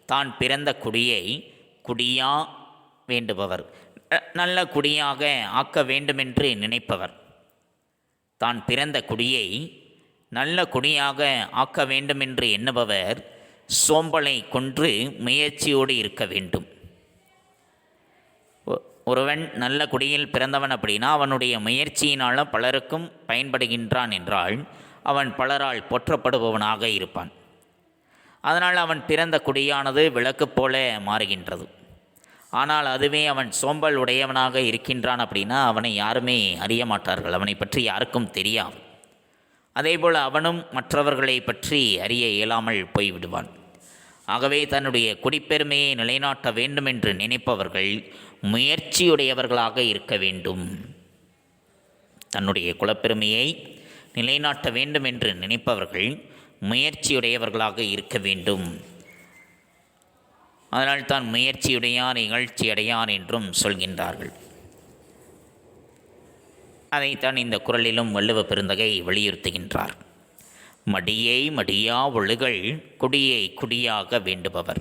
தான் பிறந்த குடியை குடியா வேண்டுபவர், நல்ல குடியாக ஆக்க வேண்டுமென்று நினைப்பவர். தான் பிறந்த குடியை நல்ல குடியாக ஆக்க வேண்டுமென்று எண்ணுபவர் சோம்பலை கொன்று முயற்சியோடு இருக்க வேண்டும். ஒருவன் நல்ல குடியில் பிறந்தவன் அப்படின்னா அவனுடைய முயற்சியினால் பலருக்கும் பயன்படுகின்றான் என்றால் அவன் பலரால் போற்றப்படுபவனாக இருப்பான். அதனால் அவன் பிறந்த குடியானது விளக்கு போல மாறுகின்றது. ஆனால் அதுவே அவன் சோம்பல் உடையவனாக இருக்கின்றான் அப்படின்னா அவனை யாருமே அறிய மாட்டார்கள், அவனை பற்றி யாருக்கும் தெரியாது. அதேபோல் அவனும் மற்றவர்களை பற்றி அறிய இயலாமல் போய்விடுவான். ஆகவே தன்னுடைய குடிப்பெருமையை நிலைநாட்ட வேண்டும் என்று நினைப்பவர்கள் முயற்சியுடையவர்களாக இருக்க வேண்டும். தன்னுடைய குலப்பெருமையை நிலைநாட்ட வேண்டும் என்று நினைப்பவர்கள் முயற்சியுடையவர்களாக இருக்க வேண்டும். அதனால் தான் முயற்சியுடையார் இகழ்ச்சி அடையார் என்றும் சொல்கின்றார்கள். அதைத்தான் இந்த குறளிலும் வள்ளுவ பெருந்தகை வலியுறுத்துகின்றார். மடியை மடியா ஒழுகல் குடியை குடியாக வேண்டுபவர்.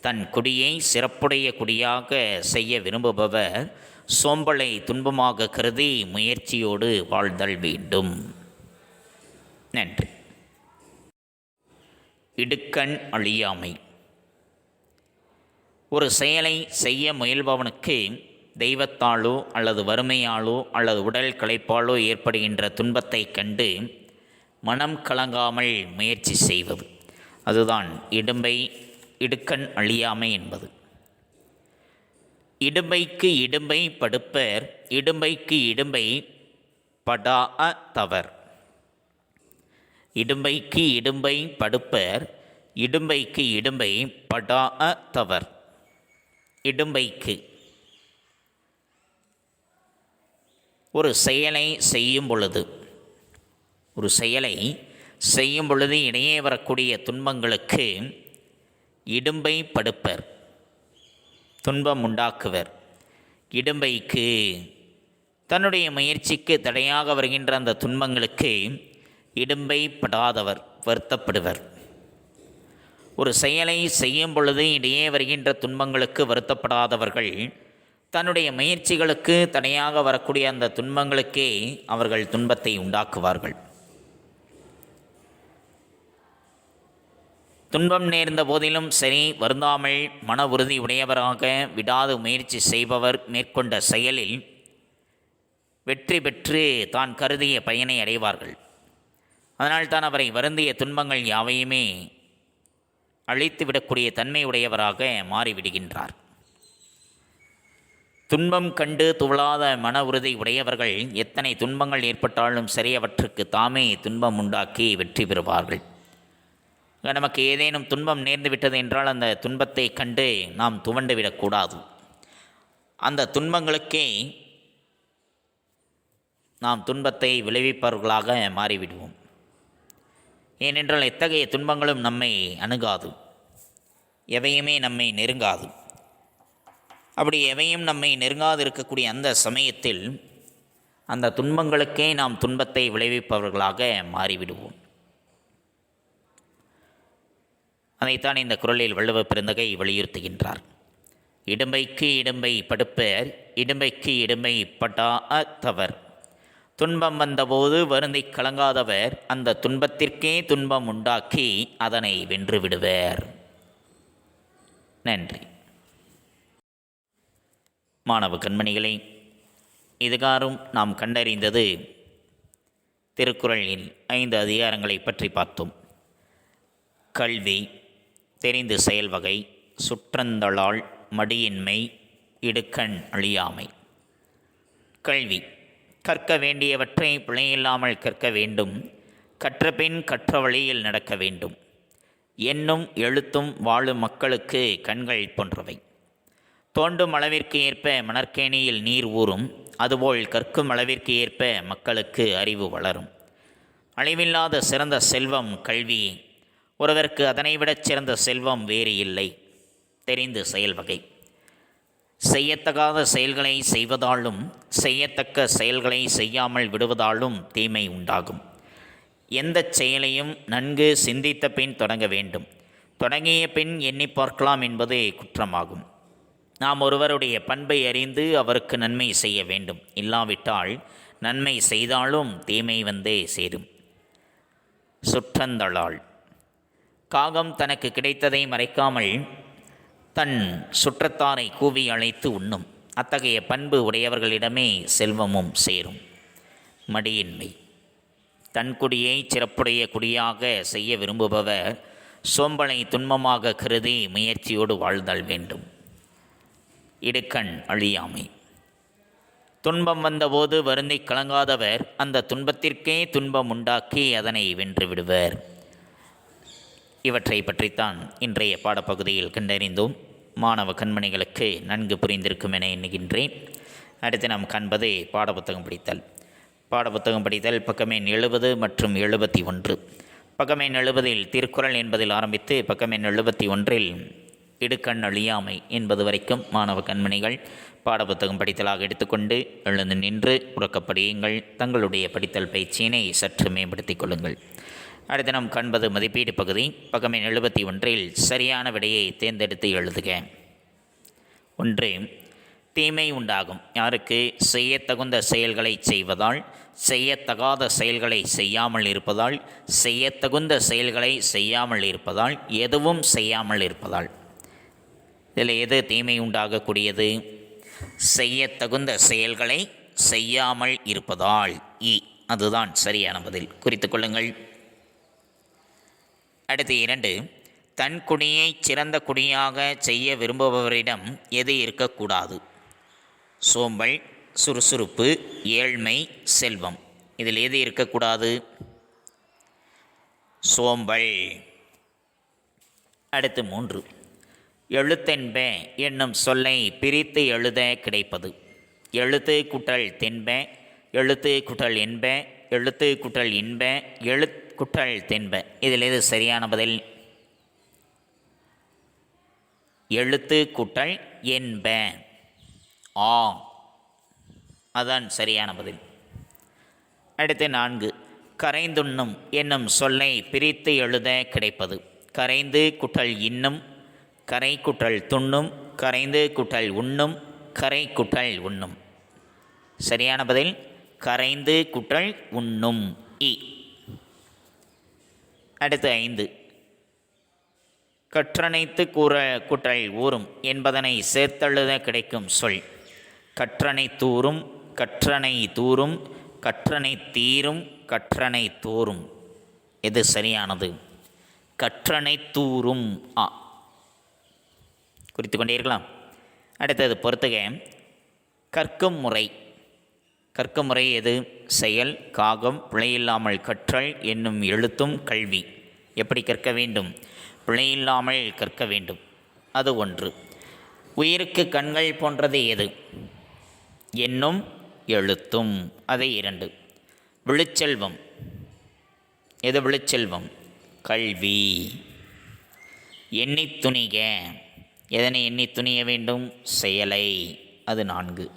தன் குடியை சிறப்புடைய குடியாக செய்ய விரும்புபவர் சோம்பலை துன்பமாக கருதி முயற்சியோடு வாழ்தல் வேண்டும். நன்றி. இடுக்கண் அழியாமை. ஒரு செயலை செய்ய முயல்பவனுக்கு தெய்வத்தாலோ அல்லது வறுமையாலோ அல்லது உடல் களைப்பாலோ ஏற்படுகின்ற துன்பத்தை கண்டு மனம் கலங்காமல் முயற்சி செய்வது, அதுதான் இடும்பை இடுக்கண் அழியாமை என்பது. இடும்பைக்கு இடும்பை படுப்பர், இடும்பைக்கு இடும்பை படா தவர். இடும்பைக்கு இடும்பை படுப்பர், இடும்பைக்கு இடும்பை படா தவர். இடும்பைக்கு ஒரு செயலை செய்யும் பொழுது, ஒரு செயலை செய்யும் பொழுது இடையே வரக்கூடிய துன்பங்களுக்கு இடும்பை படுப்பர், துன்பம் உண்டாக்குவர். இடும்பைக்கு தன்னுடைய முயற்சிக்கு தடையாக வருகின்ற அந்த துன்பங்களுக்கு இடும்பை படாதவர், வருத்தப்படுவர். ஒரு செயலை செய்யும் பொழுது இடையே வருகின்ற துன்பங்களுக்கு வருத்தப்படாதவர்கள் தன்னுடைய முயற்சிகளுக்கு தடையாக வரக்கூடிய அந்த துன்பங்களுக்கே அவர்கள் துன்பத்தை உண்டாக்குவார்கள். துன்பம் நேர்ந்த போதிலும் சரி, வருந்தாமல் மன உறுதி உடையவராக விடாது முயற்சி செய்பவர் மேற்கொண்ட செயலில் வெற்றி பெற்று தான் கருதிய பயனை அடைவார்கள். அதனால் தான் அவரை வருந்திய துன்பங்கள் யாவையுமே அழித்துவிடக்கூடிய தன்மை உடையவராக மாறிவிடுகின்றார். துன்பம் கண்டு துவளாத மன உறுதி உடையவர்கள் எத்தனை துன்பங்கள் ஏற்பட்டாலும் சரி, அவற்றுக்கு தாமே துன்பம் உண்டாக்கி வெற்றி பெறுவார்கள். நமக்கு ஏதேனும் துன்பம் நேர்ந்து விட்டது என்றால் அந்த துன்பத்தை கண்டு நாம் துவண்டு விடக்கூடாது. அந்த துன்பங்களுக்கே நாம் துன்பத்தை விளைவிப்பவர்களாக மாறிவிடுவோம். ஏனென்றால் எத்தகைய துன்பங்களும் நம்மை அணுகாது, எவையுமே நம்மை நெருங்காது. அப்படி எவையும் நம்மை நெருங்காது இருக்கக்கூடிய அந்த சமயத்தில் அந்த துன்பங்களுக்கே நாம் துன்பத்தை விளைவிப்பவர்களாக மாறிவிடுவோம். அதைத்தான் இந்த குறளில் வள்ளுவ பெருந்தகை வலியுறுத்துகின்றார். இடும்பைக்கு இடும்பை படுப்பர், இடும்பைக்கு இடும்பை படா தவர். துன்பம் வந்தபோது வருந்தி கலங்காதவர் அந்த துன்பத்திற்கே துன்பம் உண்டாக்கி அதனை வென்று விடுவர். நன்றி. மாணவ கண்மணிகளே, இதுகாரும் நாம் கண்டறிந்தது திருக்குறளில் 5 அதிகாரங்களை பற்றி பார்த்தோம். கல்வி, தெரிந்து செயல் வகை, சுற்றந்தளால், மடியின்மை, இடுக்கண் அழியாமை. கல்வி, கற்க வேண்டியவற்றை பிழையில்லாமல் கற்க வேண்டும். கற்றபின் கற்ற வழியில் நடக்க வேண்டும். எண்ணும் எழுத்தும் வாழும் மக்களுக்கு கண்கள் போன்றவை. தோண்டும் அளவிற்கு ஏற்ப மணற்கேணியில் நீர் ஊறும், அதுபோல் கற்கும் அளவிற்கு ஏற்ப மக்களுக்கு அறிவு வளரும். அழிவில்லாத சிறந்த செல்வம் கல்வியே. ஒருவருக்கு அதனைவிடச் சிறந்த செல்வம் வேறு இல்லை. தெரிந்து செயல் வகை. செய்யத்தகாத செயல்களை செய்வதாலும் செய்யத்தக்க செயல்களை செய்யாமல் விடுவதாலும் தீமை உண்டாகும். எந்த செயலையும் நன்கு சிந்தித்த பின் தொடங்க வேண்டும். தொடங்கிய பின் எண்ணி பார்க்கலாம் என்பது குற்றமாகும். நாம் ஒருவருடைய பண்பை அறிந்து அவருக்கு நன்மை செய்ய வேண்டும். இல்லாவிட்டால் நன்மை செய்தாலும் தீமை வந்தே சேரும். சுற்றந்தளால். காகம் தனக்கு கிடைத்ததை மறைக்காமல் தன் சுற்றத்தாரை கூவி அழைத்து உண்ணும். அத்தகைய பண்பு உடையவர்களிடமே செல்வமும் சேரும். மடியின்மை. தன் குடியை சிறப்புடைய குடியாக செய்ய விரும்புபவர் சோம்பலை துன்பமாக கருதி முயற்சியோடு வாழ்தல் வேண்டும். இடுக்கண் அழியாமை. துன்பம் வந்தபோது வருந்தி கலங்காதவர் அந்த துன்பத்திற்கே துன்பம் உண்டாக்கி அதனை வென்று விடுவர். இவற்றை பற்றித்தான் இன்றைய பாடப்பகுதியில் கண்டறிந்தோம். மாணவ கண்மணிகளுக்கு நன்கு புரிந்திருக்கும் என எண்ணுகின்றேன். அடுத்து நாம் காண்பது பாடப்புத்தகம் படித்தல். பாடப்புத்தகம் படித்தல் பக்கம் எண் 70 மற்றும் 71. பக்கம் எண் 70 திருக்குறள் என்பதில் ஆரம்பித்து பக்கம் எண் 71 இடுக்கண் அழியாமை என்பது வரைக்கும் மாணவ கண்மணிகள் பாடப்புத்தகம் படித்தலாக எடுத்துக்கொண்டு எழுந்து நின்று உறக்கப்படியுங்கள். தங்களுடைய படித்தல் பயிற்சியினை சற்று மேம்படுத்திக் கொள்ளுங்கள். அடுத்து நாம் காண்பது மதிப்பீடு பகுதி. பக்கம் எண் 71 சரியான விடையை தேர்ந்தெடுத்து எழுதுக. 1. தீமை உண்டாகும். யாருக்கு? செய்யத்தகுந்த செயல்களை செய்வதால், செய்யத்தகாத செயல்களை செய்யாமல் இருப்பதால், செய்யத்தகுந்த செயல்களை செய்யாமல் இருப்பதால், எதுவும் செய்யாமல் இருப்பதால். இதில் எது தீமை உண்டாகக்கூடியது? செய்யத்தகுந்த செயல்களை செய்யாமல் இருப்பதால். அதுதான் சரியான பதில். குறித்து கொள்ளுங்கள். அடுத்து 2. தன் குடியை சிறந்த குடியாக செய்ய விரும்புபவரிடம் எது இருக்கக்கூடாது? சோம்பல், சுறுசுறுப்பு, ஏழ்மை, செல்வம். இதில் எது இருக்கக்கூடாது? சோம்பல். அடுத்து 3. எழுத்தென்ப என்னும் சொல்லை பிரித்து எழுத கிடைப்பது. எழுத்து குட்டல் தென்ப, எழுத்து குட்டல் என்ப, எழுத்து குட்டல் இன்ப, எழுக்குட்டல் தென்ப. இதில் எது சரியான பதில்? எழுத்து கூட்டல் என்ப. அதான் சரியான பதில். அடுத்து 4. கரைந்துண்ணும் என்னும் சொல்லை பிரித்து எழுத கிடைப்பது. கரைந்து குட்டல் இன்னும், கரை குட்டல் துண்ணும், கரைந்து குட்டல் உண்ணும், கரை குட்டல் உண்ணும். சரியான பதில் கரைந்து குட்டல் உண்ணும். அடுத்து 5. கற்றனைத்து குட்டல் ஊறும் என்பதனை சேர்த்தெழுத கிடைக்கும் சொல். கற்றனை தூறும், கற்றனை தூறும், கற்றனை தீரும், கற்றனை தோறும். எது சரியானது? கற்றனை தூறும். குறித்து கொண்டே இருக்கலாம். அடுத்தது பொறுத்துக. கற்கும் முறை. கற்கும் முறை எது? செயல், காகம், பிழையில்லாமல் கற்றல் என்னும் எழுத்தும் கல்வி. எப்படி கற்க வேண்டும்? பிழையில்லாமல் கற்க வேண்டும். அது 1. உயிருக்கு கண்கள் போன்றது எது? என்னும் எழுத்தும். அது 2. விழுச்செல்வம். எது விழுச்செல்வம்? கல்வி. எண்ணி துணிக. எதனை எண்ணி துணிய வேண்டும்? செயலை. அது 4.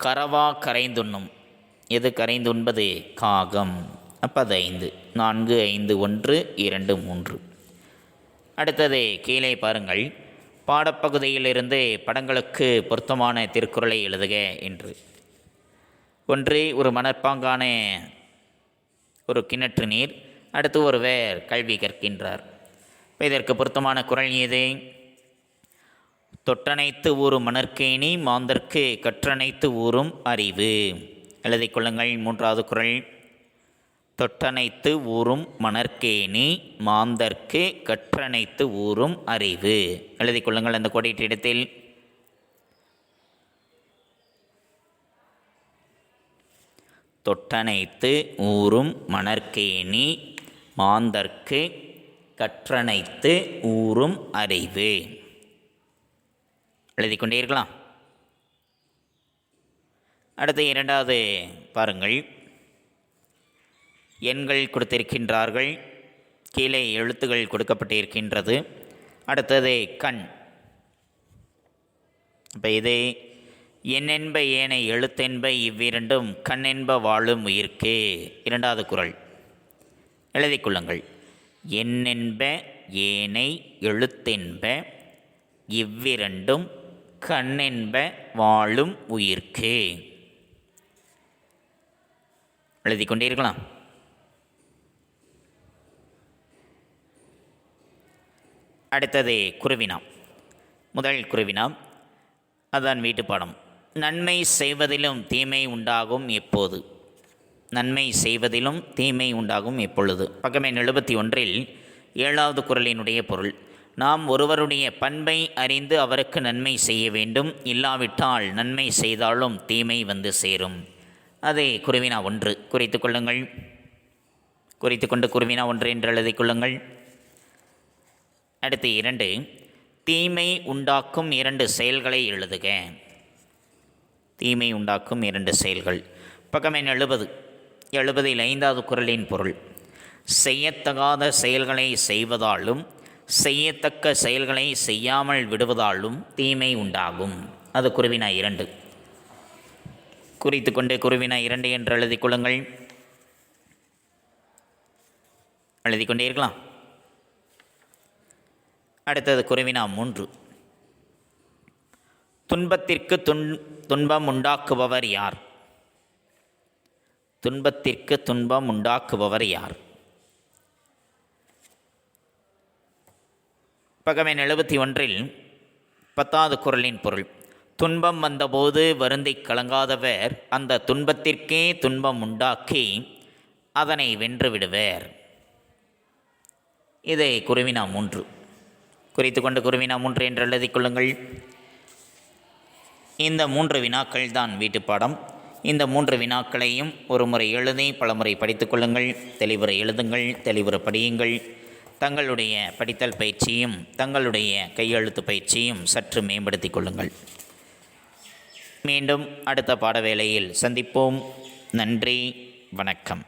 கரவா கரைந்துண்ணும். எது கரைந்துண்பது? காகம். அப்போ அது 5. 4, 5, 1, 2, 3. அடுத்தது கீழே பாருங்கள். பாடப்பகுதியிலிருந்து படங்களுக்கு பொருத்தமான திருக்குறளை எழுதுக என்று. 1. ஒரு மணற்பாங்கான ஒரு கிணற்று நீர். அடுத்து ஒருவர் கல்வி கற்கின்றார். இப்போ இதற்கு பொருத்தமான குறள் எது? தொட்டனைத்து ஊறும் மணற்கேணி மாந்தர்க்கு கற்றனைத்து ஊறும் அறிவு. எழுதிக் கொள்ளுங்கள். 3வது குறள். தொட்டனைத்து ஊறும் மணற்கேணி மாந்தர்க்கு கற்றனைத்து ஊறும் அறிவு. எழுதிக் கொள்ளுங்கள் அந்த கோடிட்ட இடத்தில். தொட்டனைத்து ஊறும் மணற்கேணி மாந்தர்க்கு கற்றனைத்து ஊறும் அறிவு. எழுதி கொண்டே இருக்கலாம். அடுத்து 2வது பாருங்கள். எண்கள் கொடுத்திருக்கின்றார்கள். கீழே எழுத்துகள் கொடுக்கப்பட்டிருக்கின்றது. அடுத்தது கண். இப்போ இது எண்ணென்ப ஏனை எழுத்தென்ப இவ்விரண்டும் கண்ணென்ப வாழும் உயிர்க்கு. 2வது குறள். எழுதிக் கொள்ளுங்கள். எண்ணென்ப ஏனை எழுத்தென்ப இவ்விரண்டும் கண்ணென்ப வாழும் உயிர்க்கு. எழுதி கொண்டிருக்கலாம். அடுத்தது குருவினா. முதல் குருவினா அதான் வீட்டுப்பாடம். நன்மை செய்வதிலும் தீமை உண்டாகும் எப்போது? நன்மை செய்வதிலும் தீமை உண்டாகும் எப்பொழுது? பக்கம் எண் 71 7வது குறளினுடைய பொருள். நாம் ஒருவருடைய பண்பை அறிந்து அவருக்கு நன்மை செய்ய வேண்டும். இல்லாவிட்டால் நன்மை செய்தாலும் தீமை வந்து சேரும். அது குருவினா 1. குறித்து கொள்ளுங்கள். குறித்து கொண்டு குருவினா 1 என்று எழுதிக் கொள்ளுங்கள். அடுத்து 2. தீமை உண்டாக்கும் 2 செயல்களை எழுதுக. தீமை உண்டாக்கும் 2 செயல்கள். பக்கம் எண் 70 5வது குறளின் பொருள். செய்யத்தகாத செயல்களை செய்வதாலும் செய்யத்தக்க செயல்களை செய்யாமல் விடுவதாலும் தீமை உண்டாகும். அது குருவினா 2. குறித்து கொண்டு குருவினா 2 என்று எழுதிக் கொள்ளுங்கள். எழுதி கொண்டே இருக்கலாம். அடுத்தது குருவினா 3. துன்பத்திற்கு துன்பம் உண்டாக்குபவர் யார்? துன்பத்திற்கு துன்பம் உண்டாக்குபவர் யார்? பக்கம் எண் 71 10வது குறளின் பொருள். துன்பம் வந்தபோது வருந்திக் கலங்காதவர் அந்த துன்பத்திற்கே துன்பம் உண்டாக்கி அதனை வென்று விடுவர். இது குருவினா 3. குறித்து கொண்டு குருவினா 3 என்று எழுதிக் கொள்ளுங்கள். இந்த 3 வினாக்கள் தான் வீட்டுப்பாடம். இந்த 3 வினாக்களையும் ஒரு முறை எழுதி பலமுறை படித்து கொள்ளுங்கள். தெளிவுற எழுதுங்கள், தெளிவுற படியுங்கள். தங்களுடைய படித்தல் பயிற்சியும் தங்களுடைய கையெழுத்து பயிற்சியும் சற்று மேம்படுத்தி கொள்ளுங்கள். மீண்டும் அடுத்த பாட வேளையில் சந்திப்போம். நன்றி, வணக்கம்.